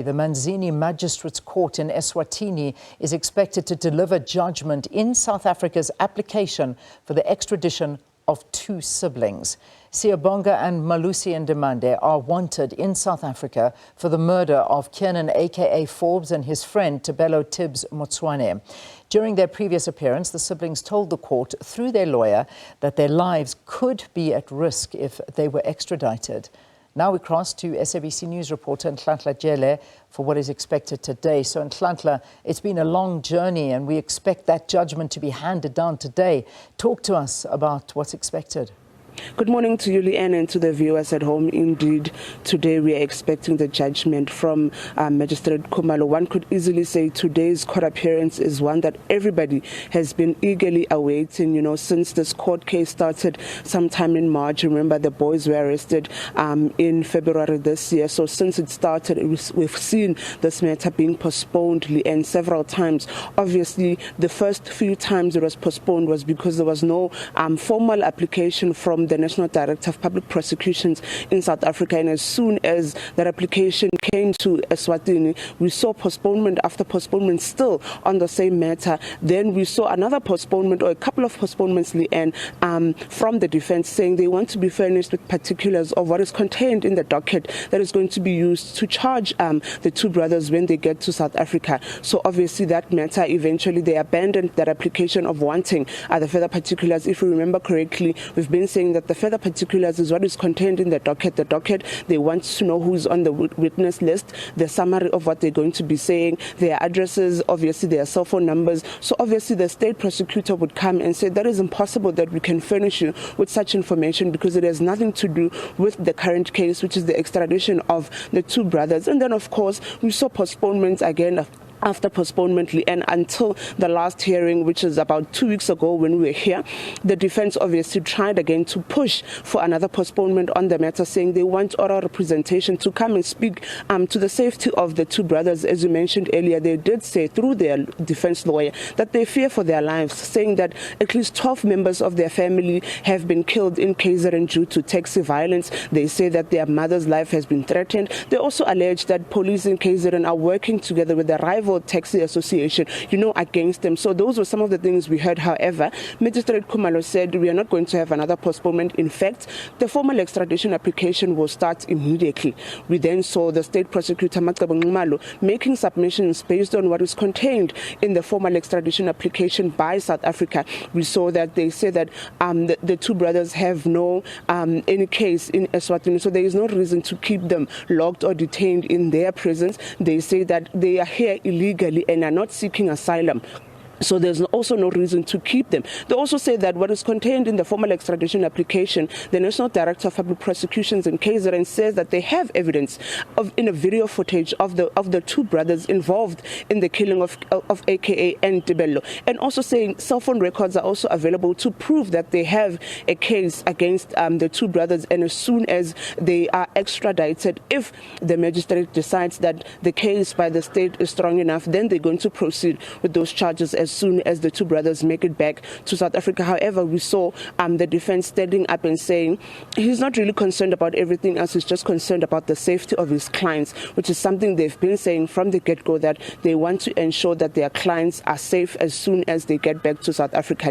The Manzini Magistrate's Court in Eswatini is expected to deliver judgment in South Africa's application for the extradition of two siblings. Siyabonga and Malusi Ndimande are wanted in South Africa for the murder of Kiernan AKA Forbes and his friend Tebello TIBZ Motsoane. During their previous appearance, the siblings told the court through their lawyer that their lives could be at risk if they were extradited. Now we cross to SABC News reporter Nhlanhla Jele for what is expected today. So Nhlanhla, it's been a long journey and we expect that judgment to be handed down today. Talk to us about what's expected. Good morning to you, Leanne, and to the viewers at home. Indeed, today we are expecting the judgment from Magistrate Khumalo. One could easily say today's court appearance is one that everybody has been eagerly awaiting, since this court case started sometime in March. Remember, the boys were arrested in February this year. So since it started, we've seen this matter being postponed, Leanne, several times. Obviously, the first few times it was postponed was because there was no formal application from the National Director of Public Prosecutions in South Africa, and as soon as that application came to Eswatini, we saw postponement after postponement still on the same matter. Then we saw another postponement, or a couple of postponements, Leanne, from the defense, saying they want to be furnished with particulars of what is contained in the docket that is going to be used to charge the two brothers when they get to South Africa. So obviously that matter, eventually they abandoned that application of wanting the further particulars. If you remember correctly, we've been saying that the further particulars is what is contained in the docket. The docket, they want to know who's on the witness list, the summary of what they're going to be saying, their addresses, obviously their cell phone numbers. So obviously the state prosecutor would come and say that is impossible that we can furnish you with such information because it has nothing to do with the current case, which is the extradition of the two brothers. And then of course we saw postponements again after postponement, and until the last hearing, which is about 2 weeks ago when we were here. The defense obviously tried again to push for another postponement on the matter, saying they want oral representation to come and speak to the safety of the two brothers. As you mentioned earlier, they did say through their defense lawyer that they fear for their lives, saying that at least 12 members of their family have been killed in KZN due to taxi violence. They say that their mother's life has been threatened. They also allege that police in KZN are working together with the rival taxi association, against them. So those were some of the things we heard. However, Magistrate Khumalo said we are not going to have another postponement. In fact, the formal extradition application will start immediately. We then saw the state prosecutor making submissions based on what is contained in the formal extradition application by South Africa. We saw that they say that the two brothers have no any case in Eswatini, so there is no reason to keep them locked or detained in their prisons. They say that they are here illegally and are not seeking asylum. So there's also no reason to keep them. They also say that what is contained in the formal extradition application, the National Director of Public Prosecutions in KZN says that they have evidence in a video footage of the two brothers involved in the killing of AKA and Tebello, and also saying cell phone records are also available to prove that they have a case against the two brothers. And as soon as they are extradited, if the magistrate decides that the case by the state is strong enough, then they're going to proceed with those charges as soon as the two brothers make it back to South Africa. However, we saw the defense standing up and saying he's not really concerned about everything else, he's just concerned about the safety of his clients, which is something they've been saying from the get-go, that they want to ensure that their clients are safe as soon as they get back to South Africa.